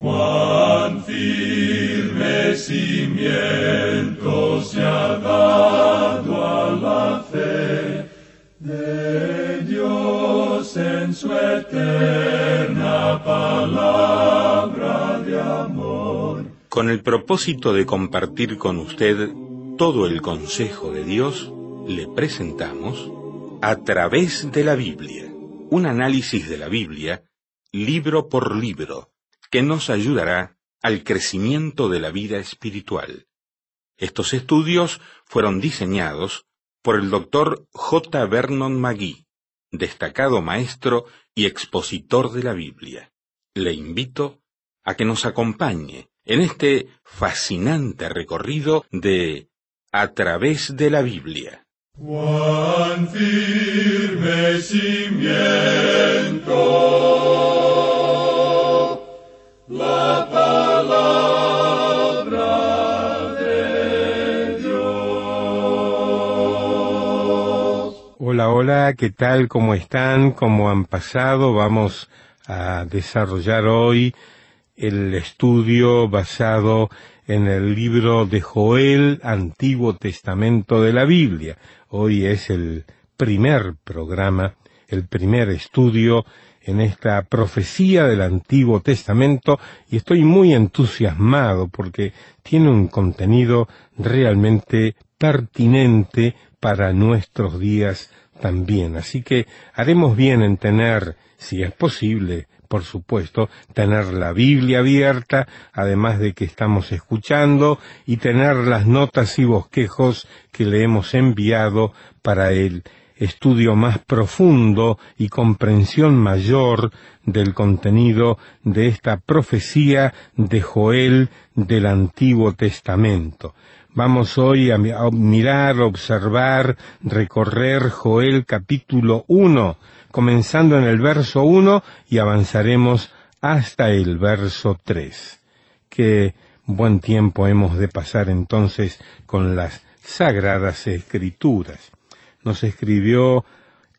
Cuán firme cimiento se ha dado a la fe de Dios en su eterna palabra de amor. Con el propósito de compartir con usted todo el consejo de Dios, le presentamos A través de la Biblia, un análisis de la Biblia, libro por libro, que nos ayudará al crecimiento de la vida espiritual. Estos estudios fueron diseñados por el Dr. J. Vernon McGee, destacado maestro y expositor de la Biblia. Le invito a que nos acompañe en este fascinante recorrido de A través de la Biblia. Cuán firme cimiento la palabra de Dios. Hola, ¿qué tal? ¿Cómo están? ¿Cómo han pasado? Vamos a desarrollar hoy el estudio basado en el libro de Joel, Antiguo Testamento de la Biblia. Hoy es el primer programa, el primer estudio en esta profecía del Antiguo Testamento, y estoy muy entusiasmado porque tiene un contenido realmente pertinente para nuestros días también. Así que haremos bien en tener, si es posible, por supuesto, tener la Biblia abierta, además de que estamos escuchando, y tener las notas y bosquejos que le hemos enviado para el estudio más profundo y comprensión mayor del contenido de esta profecía de Joel del Antiguo Testamento. Vamos hoy a mirar, observar, recorrer Joel capítulo 1, comenzando en el verso 1 y avanzaremos hasta el verso 3. Qué buen tiempo hemos de pasar entonces con las Sagradas Escrituras. Nos escribió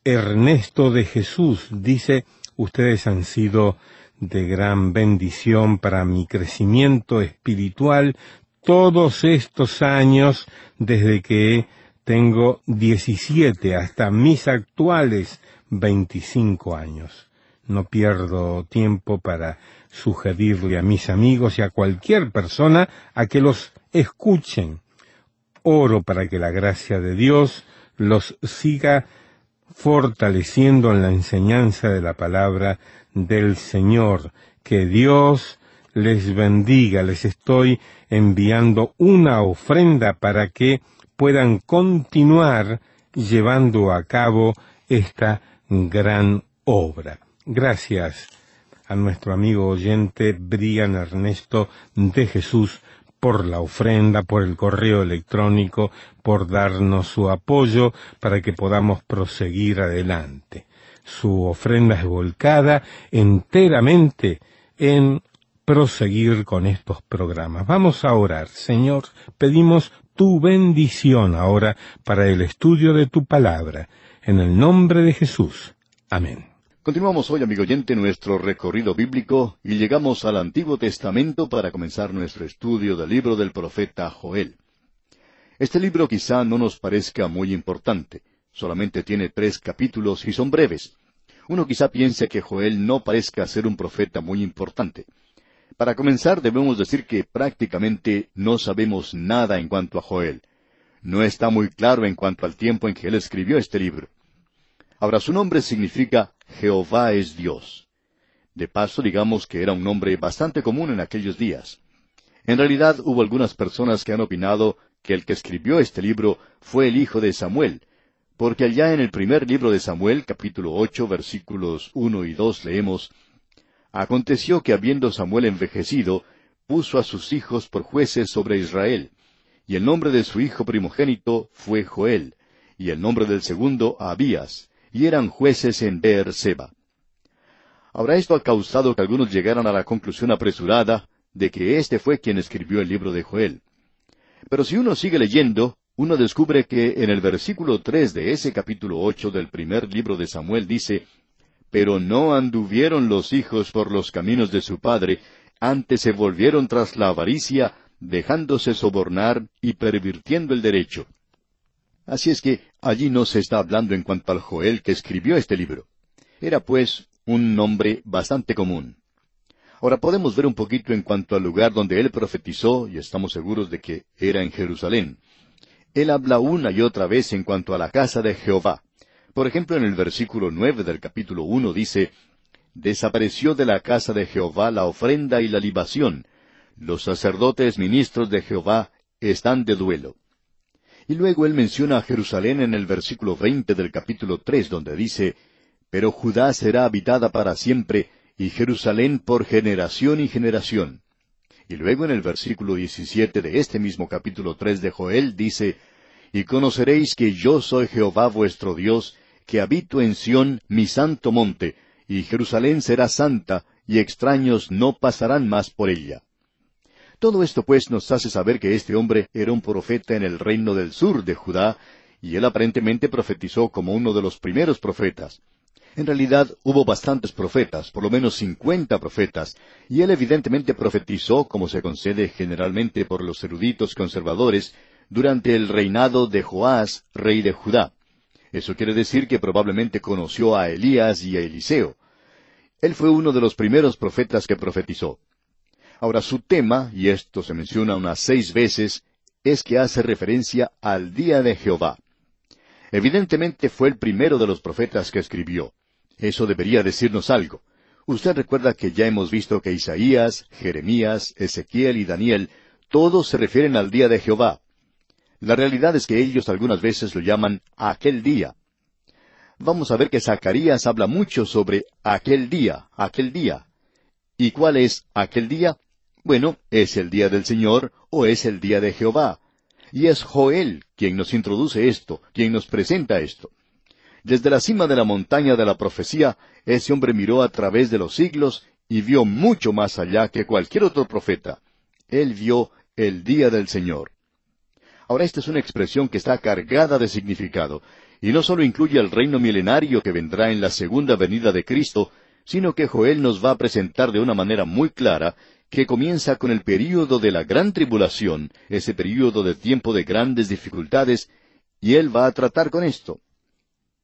Ernesto de Jesús, dice: ustedes han sido de gran bendición para mi crecimiento espiritual todos estos años, desde que tengo 17 hasta mis actuales 25 años. No pierdo tiempo para sugerirle a mis amigos y a cualquier persona a que los escuchen. Oro para que la gracia de Dios los siga fortaleciendo en la enseñanza de la palabra del Señor. Que Dios les bendiga. Les estoy enviando una ofrenda para que puedan continuar llevando a cabo esta gran obra. Gracias a nuestro amigo oyente Brian Ernesto de Jesús por la ofrenda, por el correo electrónico, por darnos su apoyo para que podamos proseguir adelante. Su ofrenda es volcada enteramente en proseguir con estos programas. Vamos a orar. Señor, pedimos tu bendición ahora para el estudio de tu palabra. En el nombre de Jesús. Amén. Continuamos hoy, amigo oyente, nuestro recorrido bíblico y llegamos al Antiguo Testamento para comenzar nuestro estudio del libro del profeta Joel. Este libro quizá no nos parezca muy importante. Solamente tiene 3 capítulos y son breves. Uno quizá piense que Joel no parezca ser un profeta muy importante. Para comenzar, debemos decir que prácticamente no sabemos nada en cuanto a Joel. No está muy claro en cuanto al tiempo en que él escribió este libro. Ahora, su nombre significa Jehová es Dios. De paso, digamos que era un nombre bastante común en aquellos días. En realidad, hubo algunas personas que han opinado que el que escribió este libro fue el hijo de Samuel, porque allá en el primer libro de Samuel, capítulo 8, versículos 1 y 2, leemos: Aconteció que habiendo Samuel envejecido, puso a sus hijos por jueces sobre Israel, y el nombre de su hijo primogénito fue Joel, y el nombre del segundo Abías, y eran jueces en Beer-seba. Ahora, esto ha causado que algunos llegaran a la conclusión apresurada de que este fue quien escribió el libro de Joel. Pero si uno sigue leyendo, uno descubre que en el versículo 3 de ese capítulo 8 del primer libro de Samuel dice: Pero no anduvieron los hijos por los caminos de su padre, antes se volvieron tras la avaricia, dejándose sobornar y pervirtiendo el derecho. Así es que allí no se está hablando en cuanto al Joel que escribió este libro. Era pues un nombre bastante común. Ahora podemos ver un poquito en cuanto al lugar donde él profetizó, y estamos seguros de que era en Jerusalén. Él habla una y otra vez en cuanto a la casa de Jehová. Por ejemplo, en el versículo 9 del capítulo 1 dice, «Desapareció de la casa de Jehová la ofrenda y la libación. Los sacerdotes ministros de Jehová están de duelo». Y luego él menciona a Jerusalén en el versículo 20 del capítulo 3, donde dice, «Pero Judá será habitada para siempre, y Jerusalén por generación y generación». Y luego en el versículo 17 de este mismo capítulo 3 de Joel dice, «Y conoceréis que yo soy Jehová vuestro Dios, que habito en Sión, mi santo monte, y Jerusalén será santa, y extraños no pasarán más por ella». Todo esto pues nos hace saber que este hombre era un profeta en el reino del sur de Judá, y él aparentemente profetizó como uno de los primeros profetas. En realidad hubo bastantes profetas, por lo menos 50 profetas, y él evidentemente profetizó, como se concede generalmente por los eruditos conservadores, durante el reinado de Joás, rey de Judá. Eso quiere decir que probablemente conoció a Elías y a Eliseo. Él fue uno de los primeros profetas que profetizó. Ahora su tema, y esto se menciona unas 6 veces, es que hace referencia al día de Jehová. Evidentemente fue el primero de los profetas que escribió. Eso debería decirnos algo. Usted recuerda que ya hemos visto que Isaías, Jeremías, Ezequiel y Daniel, todos se refieren al día de Jehová. La realidad es que ellos algunas veces lo llaman aquel día. Vamos a ver que Zacarías habla mucho sobre aquel día, aquel día. ¿Y cuál es aquel día? Bueno, es el día del Señor o es el día de Jehová. Y es Joel quien nos introduce esto, quien nos presenta esto. Desde la cima de la montaña de la profecía, ese hombre miró a través de los siglos y vio mucho más allá que cualquier otro profeta. Él vio el día del Señor. Ahora esta es una expresión que está cargada de significado, y no solo incluye el reino milenario que vendrá en la segunda venida de Cristo, sino que Joel nos va a presentar de una manera muy clara que comienza con el período de la gran tribulación, ese período de tiempo de grandes dificultades, y él va a tratar con esto.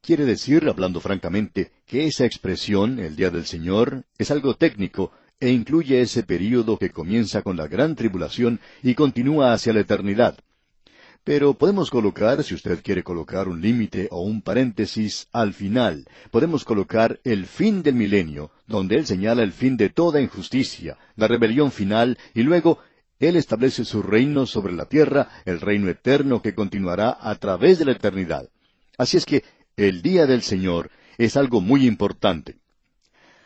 Quiere decir, hablando francamente, que esa expresión, el día del Señor, es algo técnico, e incluye ese período que comienza con la gran tribulación y continúa hacia la eternidad. Pero podemos colocar, si usted quiere colocar un límite o un paréntesis al final, podemos colocar el fin del milenio, donde él señala el fin de toda injusticia, la rebelión final, y luego él establece su reino sobre la tierra, el reino eterno que continuará a través de la eternidad. Así es que el día del Señor es algo muy importante.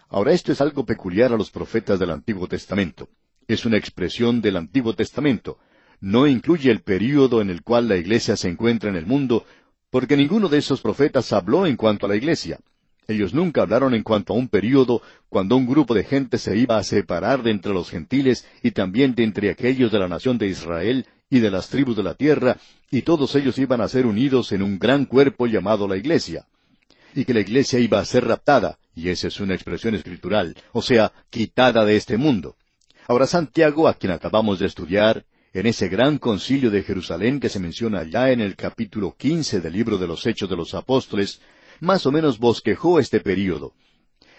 Ahora esto es algo peculiar a los profetas del Antiguo Testamento. Es una expresión del Antiguo Testamento. No incluye el período en el cual la iglesia se encuentra en el mundo, porque ninguno de esos profetas habló en cuanto a la iglesia. Ellos nunca hablaron en cuanto a un período cuando un grupo de gente se iba a separar de entre los gentiles y también de entre aquellos de la nación de Israel y de las tribus de la tierra, y todos ellos iban a ser unidos en un gran cuerpo llamado la iglesia. Y que la iglesia iba a ser raptada, y esa es una expresión escritural, o sea, quitada de este mundo. Ahora Santiago, a quien acabamos de estudiar, en ese gran concilio de Jerusalén que se menciona ya en el capítulo 15 del libro de los Hechos de los Apóstoles, más o menos bosquejó este período.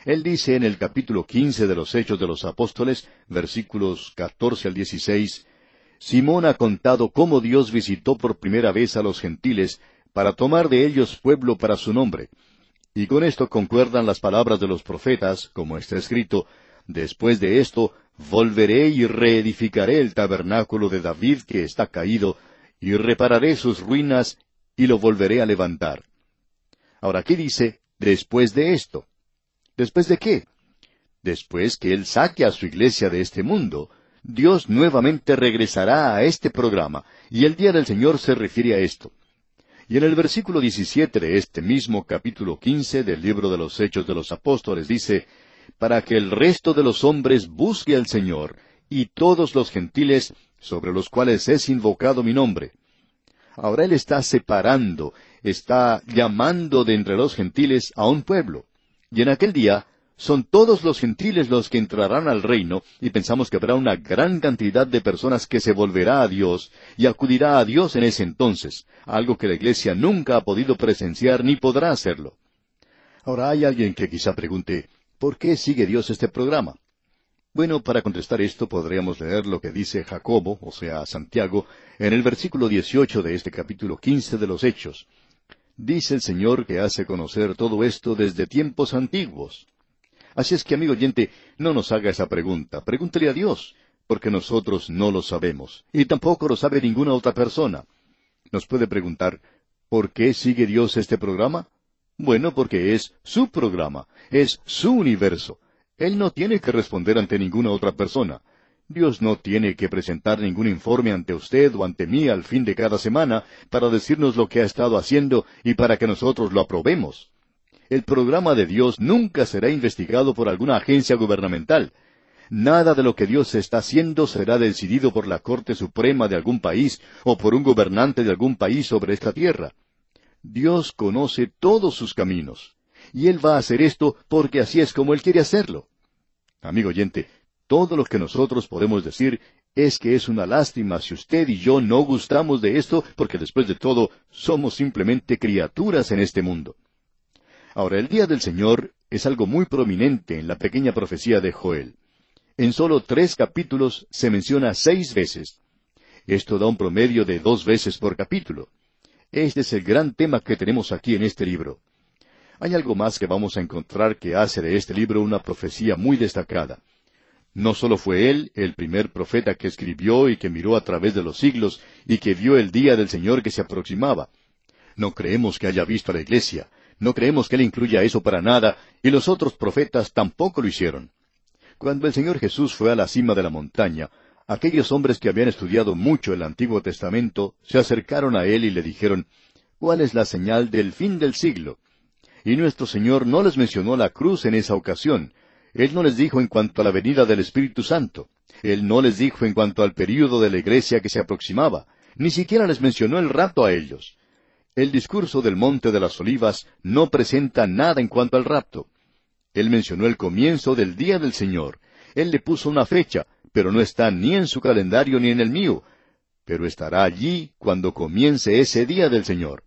Él dice en el capítulo 15 de los Hechos de los Apóstoles, versículos 14 al 16, Simón ha contado cómo Dios visitó por primera vez a los gentiles para tomar de ellos pueblo para su nombre. Y con esto concuerdan las palabras de los profetas, como está escrito, después de esto, volveré y reedificaré el tabernáculo de David que está caído, y repararé sus ruinas, y lo volveré a levantar. Ahora aquí dice, después de esto. ¿Después de qué? Después que Él saque a su iglesia de este mundo, Dios nuevamente regresará a este programa, y el día del Señor se refiere a esto. Y en el versículo 17 de este mismo capítulo 15 del libro de los Hechos de los Apóstoles dice, para que el resto de los hombres busque al Señor, y todos los gentiles sobre los cuales es invocado mi nombre. Ahora Él está separando, está llamando de entre los gentiles a un pueblo, y en aquel día Son todos los gentiles los que entrarán al reino, y pensamos que habrá una gran cantidad de personas que se volverá a Dios y acudirá a Dios en ese entonces, algo que la Iglesia nunca ha podido presenciar ni podrá hacerlo. Ahora hay alguien que quizá pregunte, ¿por qué sigue Dios este programa? Bueno, para contestar esto podríamos leer lo que dice Jacobo, o sea, Santiago, en el versículo 18 de este capítulo 15 de los Hechos. Dice el Señor que hace conocer todo esto desde tiempos antiguos. Así es que, amigo oyente, no nos haga esa pregunta. Pregúntele a Dios, porque nosotros no lo sabemos, y tampoco lo sabe ninguna otra persona. Nos puede preguntar, ¿por qué sigue Dios este programa? Bueno, porque es su programa, es su universo. Él no tiene que responder ante ninguna otra persona. Dios no tiene que presentar ningún informe ante usted o ante mí al fin de cada semana para decirnos lo que ha estado haciendo y para que nosotros lo aprobemos. El programa de Dios nunca será investigado por alguna agencia gubernamental. Nada de lo que Dios está haciendo será decidido por la Corte Suprema de algún país o por un gobernante de algún país sobre esta tierra. Dios conoce todos sus caminos, y Él va a hacer esto porque así es como Él quiere hacerlo. Amigo oyente, todo lo que nosotros podemos decir es que es una lástima si usted y yo no gustamos de esto, porque después de todo somos simplemente criaturas en este mundo. Ahora, el día del Señor es algo muy prominente en la pequeña profecía de Joel. En solo 3 capítulos se menciona 6 veces. Esto da un promedio de 2 veces por capítulo. Este es el gran tema que tenemos aquí en este libro. Hay algo más que vamos a encontrar que hace de este libro una profecía muy destacada. No solo fue él el primer profeta que escribió y que miró a través de los siglos y que vio el día del Señor que se aproximaba. No creemos que haya visto a la iglesia. No creemos que él incluya eso para nada, y los otros profetas tampoco lo hicieron. Cuando el Señor Jesús fue a la cima de la montaña, aquellos hombres que habían estudiado mucho el Antiguo Testamento se acercaron a él y le dijeron, ¿cuál es la señal del fin del siglo? Y nuestro Señor no les mencionó la cruz en esa ocasión. Él no les dijo en cuanto a la venida del Espíritu Santo. Él no les dijo en cuanto al período de la iglesia que se aproximaba. Ni siquiera les mencionó el rapto a ellos. El discurso del Monte de las Olivas no presenta nada en cuanto al rapto. Él mencionó el comienzo del día del Señor. Él le puso una fecha, pero no está ni en su calendario ni en el mío. Pero estará allí cuando comience ese día del Señor.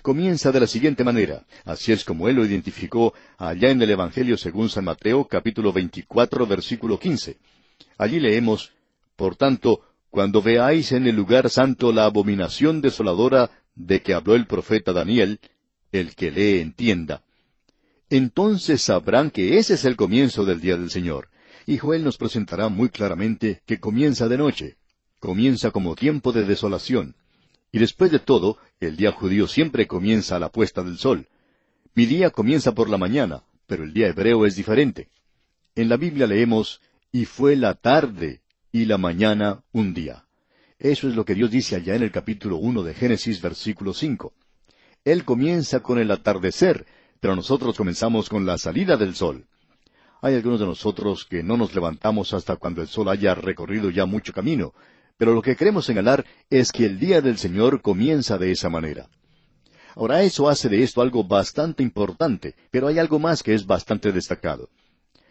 Comienza de la siguiente manera. Así es como él lo identificó allá en el Evangelio según San Mateo, capítulo 24, versículo 15. Allí leemos, por tanto, cuando veáis en el lugar santo la abominación desoladora de que habló el profeta Daniel, el que lee entienda. Entonces sabrán que ese es el comienzo del día del Señor. Y Joel nos presentará muy claramente que comienza de noche. Comienza como tiempo de desolación. Y después de todo, el día judío siempre comienza a la puesta del sol. Mi día comienza por la mañana, pero el día hebreo es diferente. En la Biblia leemos, y fue la tarde y la mañana un día. Eso es lo que Dios dice allá en el capítulo 1 de Génesis, versículo 5. Él comienza con el atardecer, pero nosotros comenzamos con la salida del sol. Hay algunos de nosotros que no nos levantamos hasta cuando el sol haya recorrido ya mucho camino, pero lo que queremos señalar es que el día del Señor comienza de esa manera. Ahora, eso hace de esto algo bastante importante, pero hay algo más que es bastante destacado.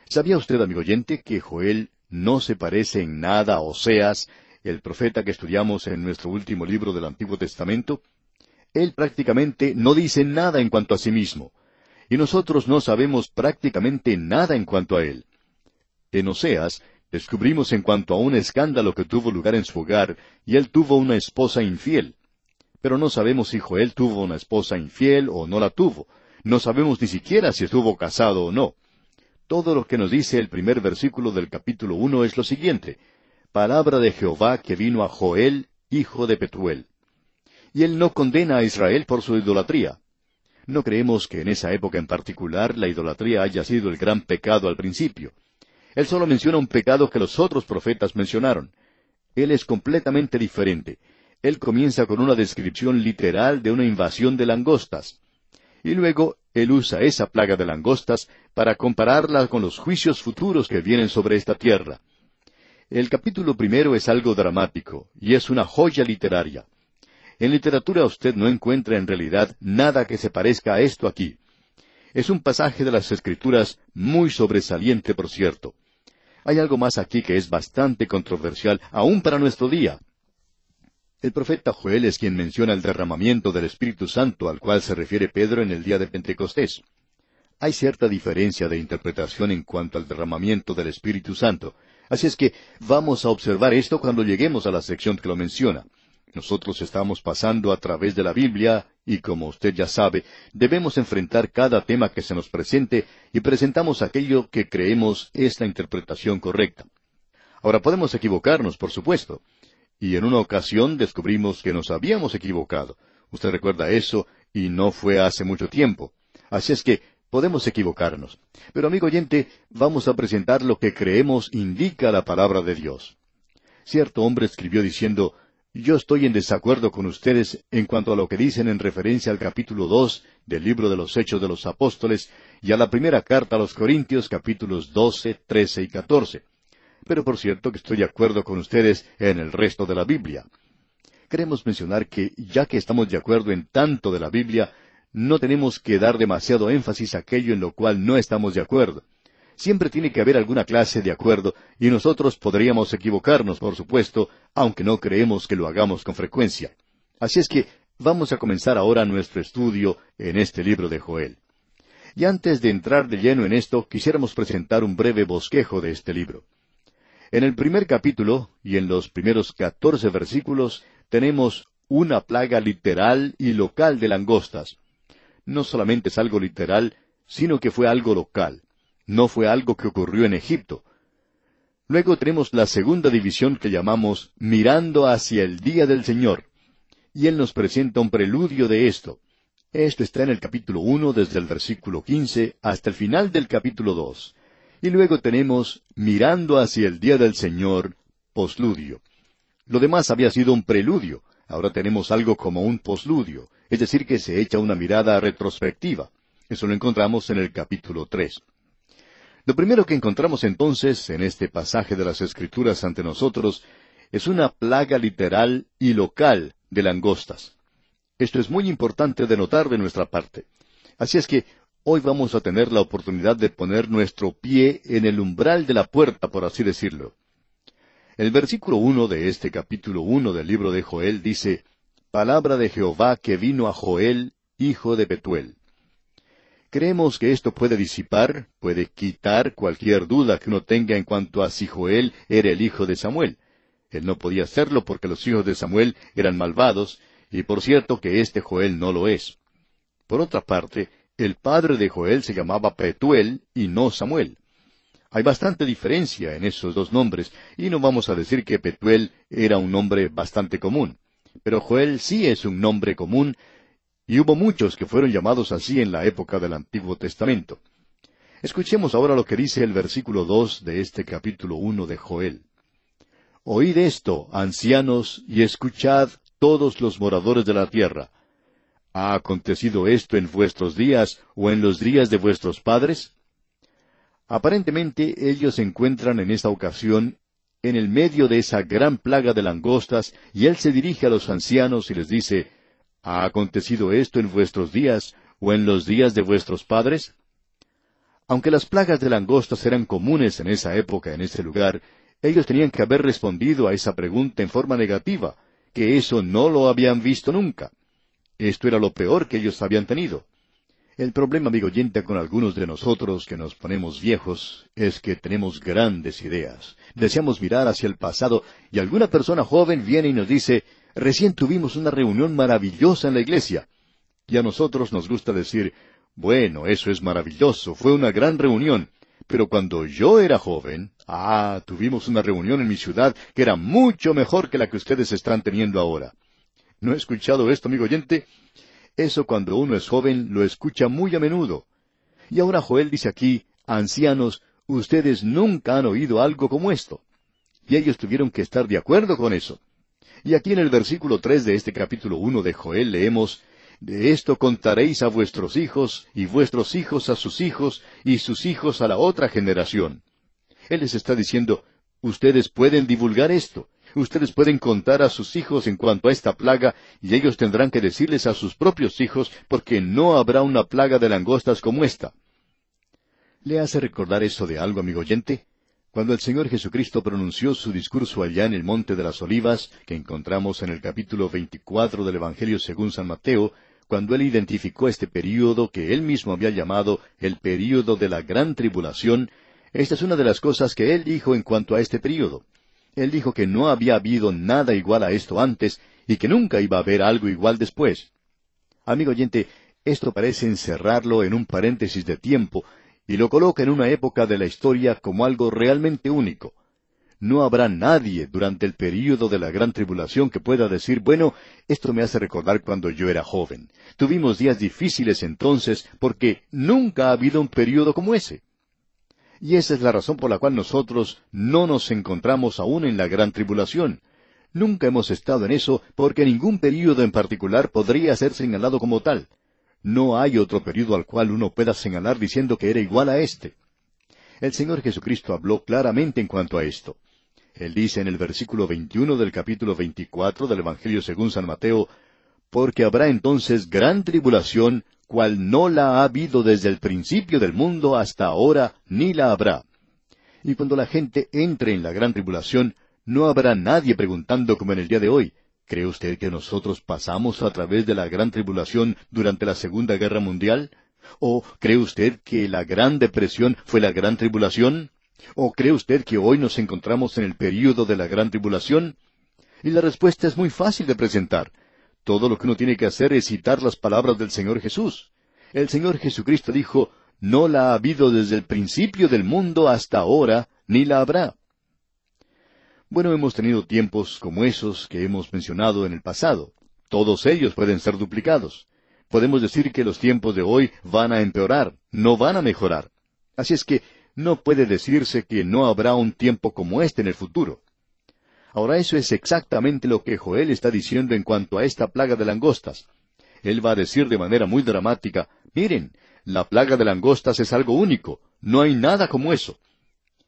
¿Sabía usted, amigo oyente, que Joel no se parece en nada a Oseas, el profeta que estudiamos en nuestro último libro del Antiguo Testamento? Él prácticamente no dice nada en cuanto a sí mismo, y nosotros no sabemos prácticamente nada en cuanto a él. En Oseas descubrimos en cuanto a un escándalo que tuvo lugar en su hogar, y él tuvo una esposa infiel. Pero no sabemos si Joel tuvo una esposa infiel o no la tuvo. No sabemos ni siquiera si estuvo casado o no. Todo lo que nos dice el primer versículo del capítulo 1 es lo siguiente: palabra de Jehová que vino a Joel, hijo de Petuel. Y él no condena a Israel por su idolatría. No creemos que en esa época en particular la idolatría haya sido el gran pecado al principio. Él solo menciona un pecado que los otros profetas mencionaron. Él es completamente diferente. Él comienza con una descripción literal de una invasión de langostas. Y luego él usa esa plaga de langostas para compararla con los juicios futuros que vienen sobre esta tierra. El capítulo 1 es algo dramático, y es una joya literaria. En literatura usted no encuentra en realidad nada que se parezca a esto aquí. Es un pasaje de las Escrituras muy sobresaliente, por cierto. Hay algo más aquí que es bastante controversial, aún para nuestro día. El profeta Joel es quien menciona el derramamiento del Espíritu Santo al cual se refiere Pedro en el día de Pentecostés. Hay cierta diferencia de interpretación en cuanto al derramamiento del Espíritu Santo. Así es que vamos a observar esto cuando lleguemos a la sección que lo menciona. Nosotros estamos pasando a través de la Biblia y, como usted ya sabe, debemos enfrentar cada tema que se nos presente y presentamos aquello que creemos es la interpretación correcta. Ahora podemos equivocarnos, por supuesto. Y en una ocasión descubrimos que nos habíamos equivocado. Usted recuerda eso, y no fue hace mucho tiempo. Así es que podemos equivocarnos. Pero, amigo oyente, vamos a presentar lo que creemos indica la palabra de Dios. Cierto hombre escribió diciendo, yo estoy en desacuerdo con ustedes en cuanto a lo que dicen en referencia al capítulo 2 del libro de los Hechos de los Apóstoles y a la primera carta a los Corintios, capítulos 12, 13 y 14. Pero por cierto que estoy de acuerdo con ustedes en el resto de la Biblia. Queremos mencionar que, ya que estamos de acuerdo en tanto de la Biblia, no tenemos que dar demasiado énfasis a aquello en lo cual no estamos de acuerdo. Siempre tiene que haber alguna clase de acuerdo, y nosotros podríamos equivocarnos, por supuesto, aunque no creemos que lo hagamos con frecuencia. Así es que vamos a comenzar ahora nuestro estudio en este libro de Joel. Y antes de entrar de lleno en esto, quisiéramos presentar un breve bosquejo de este libro. En el primer capítulo, y en los primeros 14 versículos, tenemos una plaga literal y local de langostas. No solamente es algo literal, sino que fue algo local. No fue algo que ocurrió en Egipto. Luego tenemos la segunda división que llamamos mirando hacia el día del Señor. Y Él nos presenta un preludio de esto. Esto está en el capítulo 1 desde el versículo 15 hasta el final del capítulo 2. Y luego tenemos mirando hacia el día del Señor, posludio. Lo demás había sido un preludio. Ahora tenemos algo como un posludio, es decir, que se echa una mirada retrospectiva. Eso lo encontramos en el capítulo 3. Lo primero que encontramos entonces en este pasaje de las Escrituras ante nosotros es una plaga literal y local de langostas. Esto es muy importante de notar de nuestra parte. Así es que hoy vamos a tener la oportunidad de poner nuestro pie en el umbral de la puerta, por así decirlo. El versículo 1 de este capítulo 1 del libro de Joel dice, Palabra de Jehová que vino a Joel, hijo de Betuel. Creemos que esto puede disipar, puede quitar cualquier duda que uno tenga en cuanto a si Joel era el hijo de Samuel. Él no podía hacerlo porque los hijos de Samuel eran malvados, y por cierto que este Joel no lo es. Por otra parte, el padre de Joel se llamaba Petuel y no Samuel. Hay bastante diferencia en esos dos nombres, y no vamos a decir que Petuel era un nombre bastante común. Pero Joel sí es un nombre común, y hubo muchos que fueron llamados así en la época del Antiguo Testamento. Escuchemos ahora lo que dice el versículo 2 de este capítulo 1 de Joel. Oíd esto, ancianos, y escuchad todos los moradores de la tierra. ¿Ha acontecido esto en vuestros días o en los días de vuestros padres? Aparentemente ellos se encuentran en esta ocasión en el medio de esa gran plaga de langostas, y él se dirige a los ancianos y les dice, ¿ha acontecido esto en vuestros días o en los días de vuestros padres? Aunque las plagas de langostas eran comunes en esa época, en ese lugar, ellos tenían que haber respondido a esa pregunta en forma negativa, que eso no lo habían visto nunca. Esto era lo peor que ellos habían tenido. El problema, amigo oyente, con algunos de nosotros que nos ponemos viejos, es que tenemos grandes ideas. Deseamos mirar hacia el pasado, y alguna persona joven viene y nos dice, recién tuvimos una reunión maravillosa en la iglesia. Y a nosotros nos gusta decir, bueno, eso es maravilloso, fue una gran reunión. Pero cuando yo era joven, tuvimos una reunión en mi ciudad que era mucho mejor que la que ustedes están teniendo ahora. ¿No he escuchado esto, amigo oyente? Eso cuando uno es joven lo escucha muy a menudo. Y ahora Joel dice aquí, ancianos, ustedes nunca han oído algo como esto. Y ellos tuvieron que estar de acuerdo con eso. Y aquí en el versículo 3 de este capítulo 1 de Joel leemos, de esto contaréis a vuestros hijos, y vuestros hijos a sus hijos, y sus hijos a la otra generación. Él les está diciendo, ustedes pueden divulgar esto, Ustedes pueden contar a sus hijos en cuanto a esta plaga, y ellos tendrán que decirles a sus propios hijos, porque no habrá una plaga de langostas como esta. ¿Le hace recordar eso de algo, amigo oyente? Cuando el Señor Jesucristo pronunció su discurso allá en el Monte de las Olivas, que encontramos en el capítulo 24 del Evangelio según San Mateo, cuando Él identificó este período que Él mismo había llamado el período de la gran tribulación, esta es una de las cosas que Él dijo en cuanto a este período. Él dijo que no había habido nada igual a esto antes y que nunca iba a haber algo igual después. Amigo oyente, esto parece encerrarlo en un paréntesis de tiempo y lo coloca en una época de la historia como algo realmente único. No habrá nadie durante el período de la gran tribulación que pueda decir, bueno, esto me hace recordar cuando yo era joven. Tuvimos días difíciles entonces porque nunca ha habido un período como ese. Y esa es la razón por la cual nosotros no nos encontramos aún en la gran tribulación. Nunca hemos estado en eso porque ningún período en particular podría ser señalado como tal. No hay otro período al cual uno pueda señalar diciendo que era igual a este. El Señor Jesucristo habló claramente en cuanto a esto. Él dice en el versículo 21 del capítulo 24 del Evangelio según San Mateo, «Porque habrá entonces gran tribulación, cual no la ha habido desde el principio del mundo hasta ahora, ni la habrá». Y cuando la gente entre en la gran tribulación, no habrá nadie preguntando como en el día de hoy, ¿cree usted que nosotros pasamos a través de la gran tribulación durante la Segunda Guerra Mundial? ¿O cree usted que la Gran Depresión fue la gran tribulación? ¿O cree usted que hoy nos encontramos en el período de la gran tribulación? Y la respuesta es muy fácil de presentar. Todo lo que uno tiene que hacer es citar las palabras del Señor Jesús. El Señor Jesucristo dijo, «No la ha habido desde el principio del mundo hasta ahora, ni la habrá». Bueno, hemos tenido tiempos como esos que hemos mencionado en el pasado. Todos ellos pueden ser duplicados. Podemos decir que los tiempos de hoy van a empeorar, no van a mejorar. Así es que no puede decirse que no habrá un tiempo como este en el futuro. Ahora eso es exactamente lo que Joel está diciendo en cuanto a esta plaga de langostas. Él va a decir de manera muy dramática, miren, la plaga de langostas es algo único, no hay nada como eso.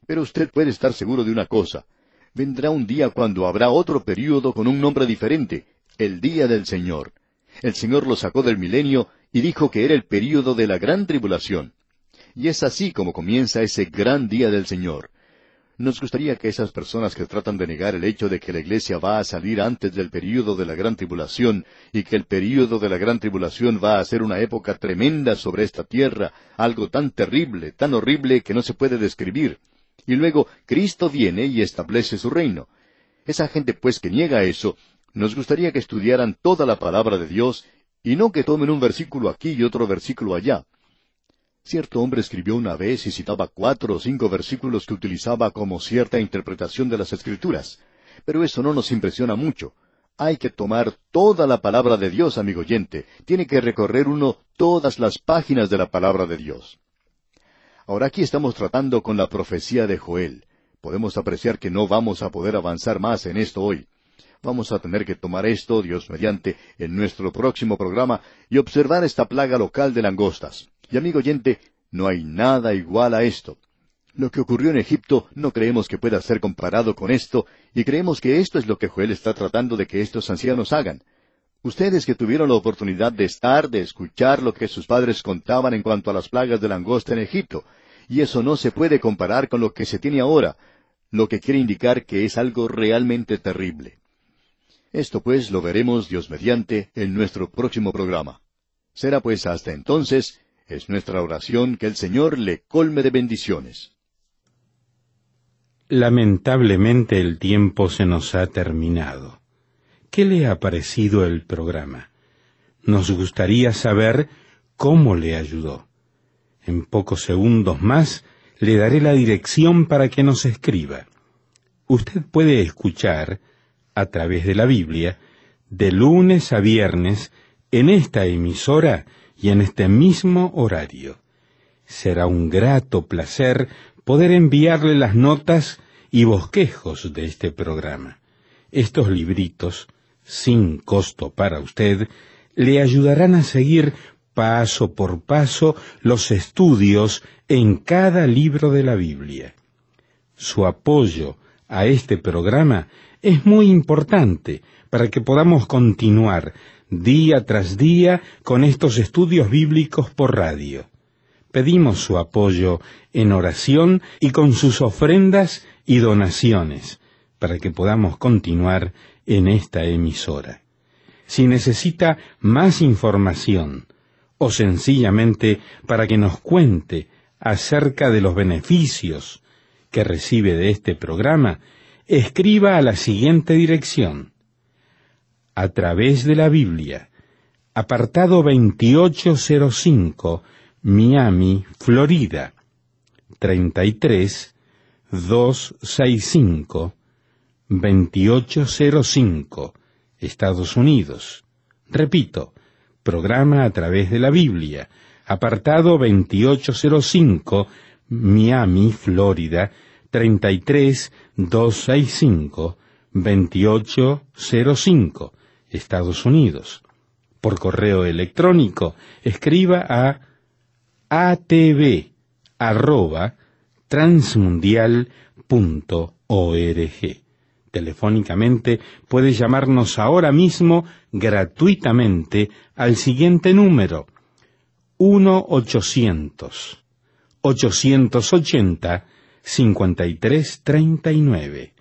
Pero usted puede estar seguro de una cosa. Vendrá un día cuando habrá otro período con un nombre diferente, el día del Señor. El Señor lo sacó del milenio y dijo que era el período de la gran tribulación. Y es así como comienza ese gran día del Señor. Nos gustaría que esas personas que tratan de negar el hecho de que la iglesia va a salir antes del período de la gran tribulación y que el período de la gran tribulación va a ser una época tremenda sobre esta tierra, algo tan terrible, tan horrible que no se puede describir. Y luego Cristo viene y establece su reino. Esa gente pues que niega eso, nos gustaría que estudiaran toda la palabra de Dios y no que tomen un versículo aquí y otro versículo allá. Cierto hombre escribió una vez y citaba 4 o 5 versículos que utilizaba como cierta interpretación de las Escrituras. Pero eso no nos impresiona mucho. Hay que tomar toda la palabra de Dios, amigo oyente. Tiene que recorrer uno todas las páginas de la palabra de Dios. Ahora aquí estamos tratando con la profecía de Joel. Podemos apreciar que no vamos a poder avanzar más en esto hoy. Vamos a tener que tomar esto, Dios mediante, en nuestro próximo programa y observar esta plaga local de langostas. Y amigo oyente, no hay nada igual a esto. Lo que ocurrió en Egipto no creemos que pueda ser comparado con esto, y creemos que esto es lo que Joel está tratando de que estos ancianos hagan. Ustedes que tuvieron la oportunidad de escuchar lo que sus padres contaban en cuanto a las plagas de langosta en Egipto, y eso no se puede comparar con lo que se tiene ahora, lo que quiere indicar que es algo realmente terrible. Esto pues lo veremos, Dios mediante, en nuestro próximo programa. Será pues hasta entonces, es nuestra oración que el Señor le colme de bendiciones. Lamentablemente el tiempo se nos ha terminado. ¿Qué le ha parecido el programa? Nos gustaría saber cómo le ayudó. En pocos segundos más le daré la dirección para que nos escriba. Usted puede escuchar, a través de la Biblia, de lunes a viernes, en esta emisora y en este mismo horario. Será un grato placer poder enviarle las notas y bosquejos de este programa. Estos libritos, sin costo para usted, le ayudarán a seguir paso por paso los estudios en cada libro de la Biblia. Su apoyo a este programa es muy importante para que podamos continuar día tras día con estos estudios bíblicos por radio. Pedimos su apoyo en oración y con sus ofrendas y donaciones para que podamos continuar en esta emisora. Si necesita más información o sencillamente para que nos cuente acerca de los beneficios que recibe de este programa, escriba a la siguiente dirección: A través de la Biblia, apartado 2805, Miami, Florida, 33265, 2805, Estados Unidos. Repito, programa A través de la Biblia, apartado 2805, Miami, Florida, 33265, 2805, Estados Unidos. Por correo electrónico, escriba a atv@transmundial.org. Telefónicamente puede llamarnos ahora mismo gratuitamente al siguiente número: 1-800-880-5339.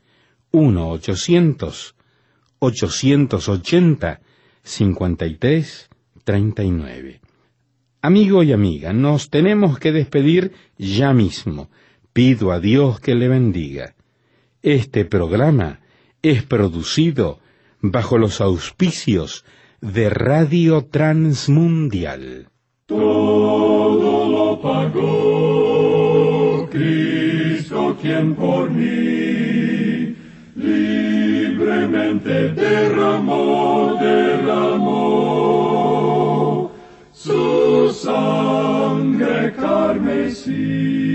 1-800-880-5339. Amigo y amiga, nos tenemos que despedir ya mismo. Pido a Dios que le bendiga. Este programa es producido bajo los auspicios de Radio Transmundial. Todo lo pagó Cristo, quien por mí libremente derramó su sangre carmesí.